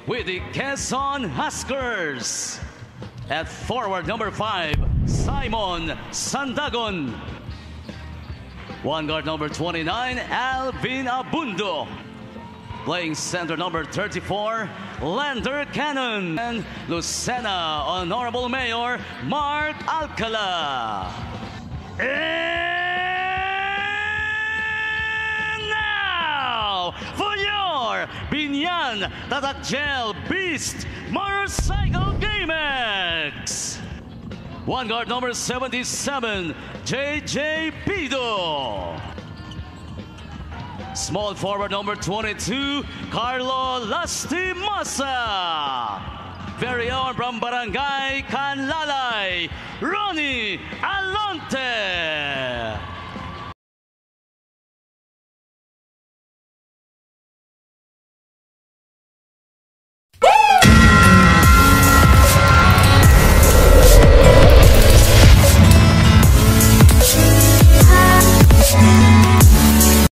with the Quezon Huskers. At forward number 5, Simon Sandagon. One guard number 29, Alvin Abundo. Playing center number 34, Lander Cannon. And Lucena Honorable Mayor, Mark Alcala. And now, for your Binyan Tatakgel Beast Motorcycle GameX. One guard number 77, JJ Pido. Small forward number 22, Carlo Lastimosa. Very own from Barangay Canlalay, Ronnie Alonte.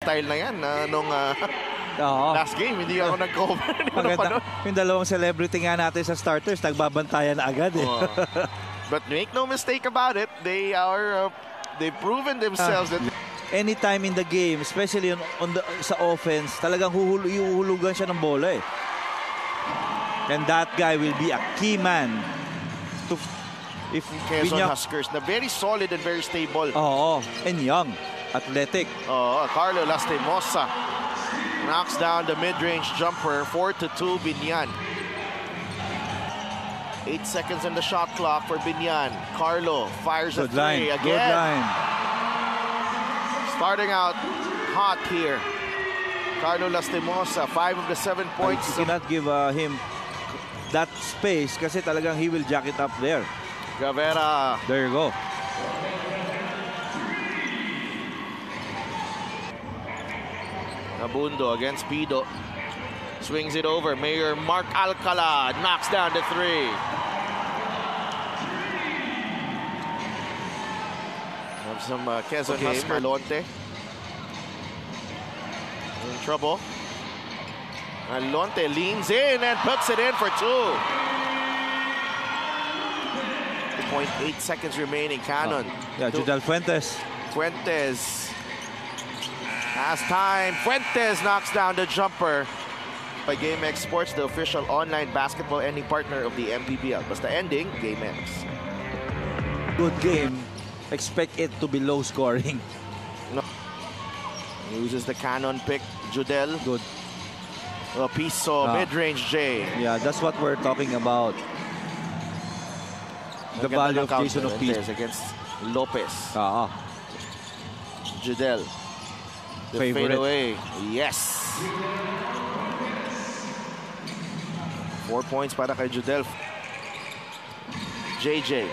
Style na yan nung last game, hindi ako nag-cover. Maganda. Yung dalawang celebrity nga natin sa starters, nagbabantayan na agad eh. But make no mistake about it, they've proven themselves that anytime in the game, especially sa offense, talagang huhulugan siya ng bola eh. And that guy will be a key man to if Quezon Huskers na very solid and very stable. Oo, and young, athletic. Carlo Lastimosa knocks down the mid-range jumper. 4-2 Binyan. 8 seconds on the shot clock for Binyan. Carlo fires a three again. Good line. Starting out hot here. Carlo Lastimosa, 5 of the 7 points. You cannot give him that space kasi talagang he will jack it up there. Gavera. There you go. Abundo against Pido. Swings it over. Mayor Mark Alcala knocks down the three. Have some Quezon Husker. Alonte in trouble. Alonte leans in and puts it in for 2. 0.8 seconds remaining. Cannon. Yeah, Judel Fuentes. Fuentes has time. Fuentes knocks down the jumper. By GameX Sports, the official online basketball ending partner of the MPBL. Basta ending, GameX. Good game. Expect it to be low scoring. No. Uses the Cannon pick. Judel. Good. Piso, mid-range J. Yeah, that's what we're talking about. The value of Jason of Piso against Lopez. Judel. The favorite. Fade away. Yes. 4 points para kay Judel. JJ.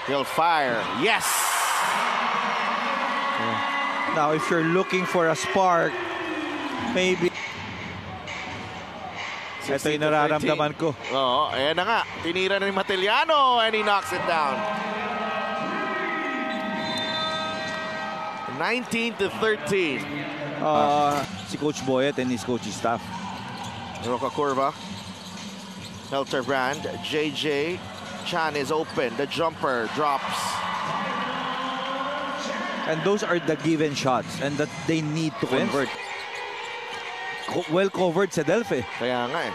He'll fire. Yes. Now, if you're looking for a spark, maybe. Ito yung nararamdaman ko. Ayan na nga. Tinira na ni Matiliano and he knocks it down. 19-13. Si Coach Boyet and his coaching staff. Roca Curva. Helterbrand. JJ. Chan is open. The jumper drops. And those are the given shots and that they need to convert. Well covered sa Delphi. Kaya nga eh.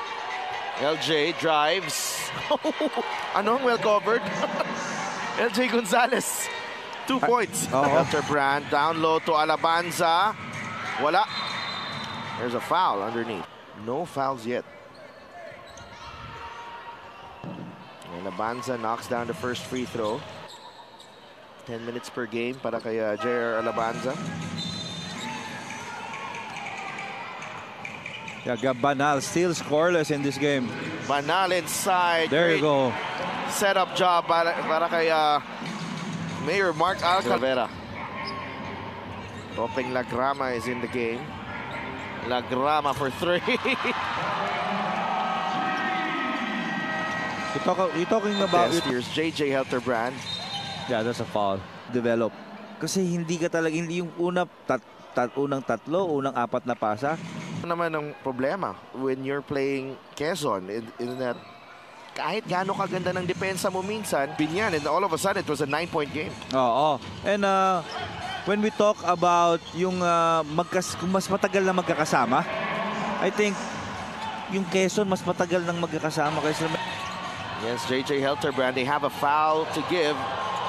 LJ drives. Anong well covered? LJ Gonzalez. 2 points. Helterbrand down low to Alabanza. Wala. There's a foul underneath. No fouls yet. Alabanza knocks down the first free throw. 10 minutes per game para kay JR Alabanza. Yeah, Banal still scoreless in this game. Banal inside. There you go. Setup job para kay Mayor Mark Alcala. Topeng Lagrama is in the game. Lagrama for 3. You're talking about Here's JJ Helterbrand. Yeah, that's a foul. Develop. Kasi hindi ka talaga, hindi yung unang tatlo, unang apat na pasa. naman ang problema when you're playing Quezon in that kahit gaano kaganda ng depensa mo minsan, Binyan, and all of a sudden it was a 9-point game. Oo. And when we talk about yung kung mas matagal na magkakasama, I think yung Quezon mas matagal nang magkakasama kaysa Yes, JJ Helterbrand, they have a foul to give.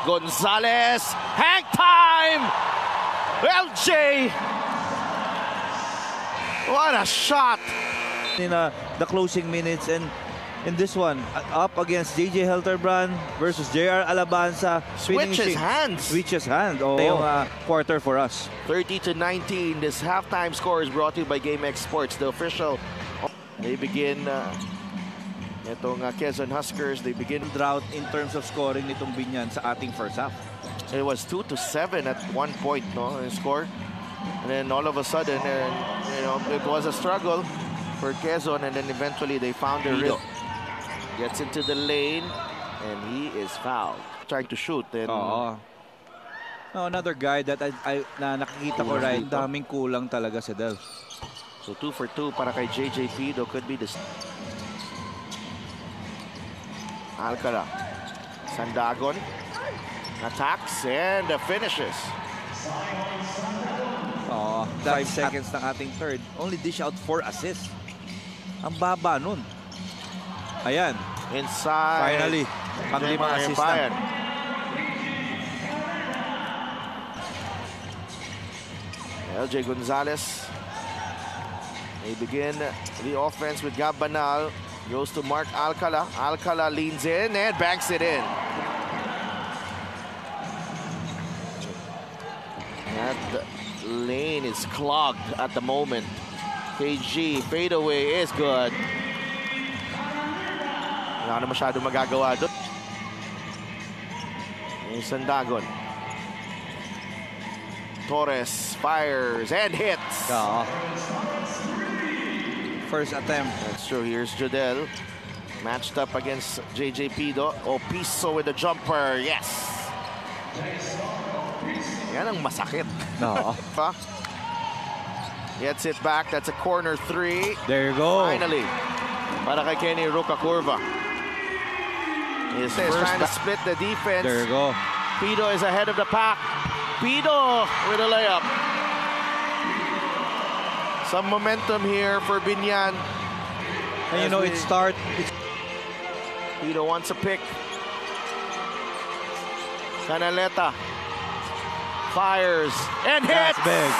Gonzalez, hang time! LJ! What a shot! in the closing minutes, and in this one, up against JJ Helterbrand versus JR Alabanza. Switches hands. Switches hand. Oh, yung quarter for us. 30-19. This halftime score is brought to you by GameX Sports, the official. They begin itong Quezon Huskers. They begin Drought in terms of scoring nitong Binyan sa ating first half. It was 2-7 at one point, no, in score. And then all of a sudden, it was a struggle for Quezon, and then eventually they found their rhythm. Gets into the lane, and he is fouled. Trying to shoot. And No, another guy that na nakikita ko right, daming kulang talaga si Del. So 2 for 2 para kay JJ Fido. Could be this. Alcala. Sandagon. Attacks and finishes. 5 seconds ng ating third. Only dish out 4 assists. Ang baba nun. Ayan. Inside. Finally. Pang-limang assist na. LJ Gonzalez. They begin the offense with Gab Banal. Goes to Mark Alcala. Alcala leans in and banks it in. That lane is clogged at the moment. KG fadeaway is good. Wala na masyado magagawa doon. Sandagon. Torres fires and hits. First attempt. That's true. Here's Jodel. Matched up against JJ Pido. Opiso with the jumper. Yes. Yan ang masakit. Gets it back. That's a corner 3. There you go. Finally. Para kay Kenny Rocacurva. He's trying to split the defense. There you go. Pido is ahead of the pack. Pido with a layup. Some momentum here for Binyan. And you know, Pido wants a pick. Canaleta fires and hits. That's big.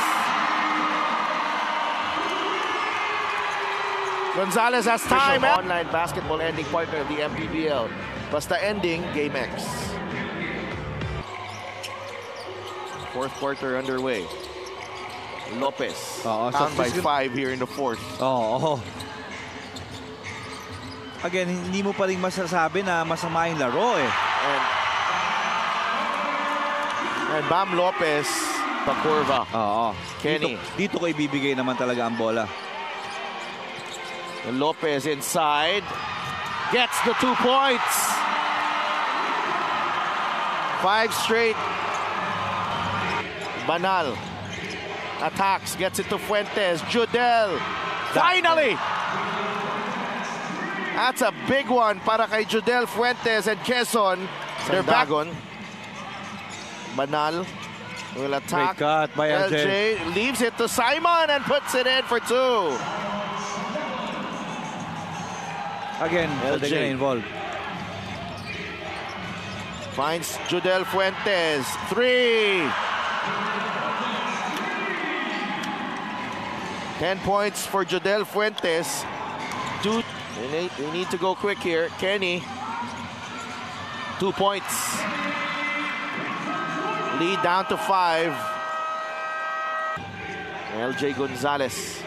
Gonzalez has time. Online basketball ending partner of the MPBL. Basta ending, GameX. Fourth quarter underway. Lopez down by 5 here in the fourth. Again, hindi mo pa rin masasabi na masama yung laro eh. And Bam Lopez, Pacurva. Kenny. Dito ko ibibigay naman talaga ang bola. And Lopez inside. Gets the 2 points. 5 straight. Banal. Attacks. Gets it to Fuentes. Jodel. Finally! That's a big one para kay Jodel Fuentes and Quezon. They're back. Banal will attack. Great cut by LJ. Leaves it to Simon and puts it in for 2. Again, LJ involved. Finds Jodel Fuentes. 3. 10 points for Jodel Fuentes. We need to go quick here. Kenny. 2 points. Lead down to 5. LJ Gonzalez.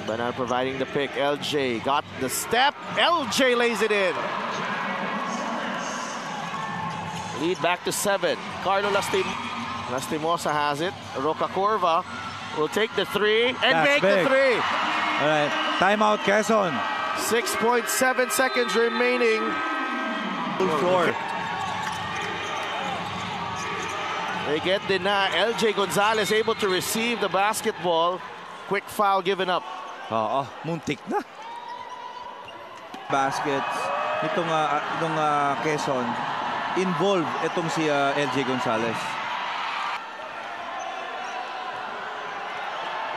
Banal providing the pick. LJ got the step. LJ lays it in. Lead back to 7. Carlo Lastimosa has it. Rocacurva will take the 3 and That's make big. the 3. All right, timeout Quezon. 6.7 seconds remaining. Full floor. They get denied. LJ Gonzalez able to receive the basketball. Quick foul given up. Oo, muntik na. Baskets itong Quezon, involved itong si LJ Gonzalez.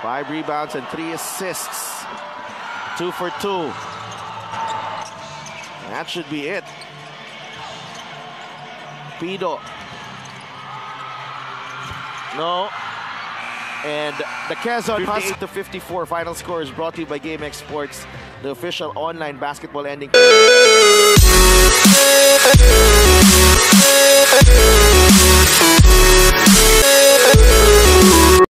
5 rebounds and 3 assists. 2 for 2. That should be it. Pido. No. And the Quezon 58-54 final score is brought to you by GameX Sports, the official online basketball ending.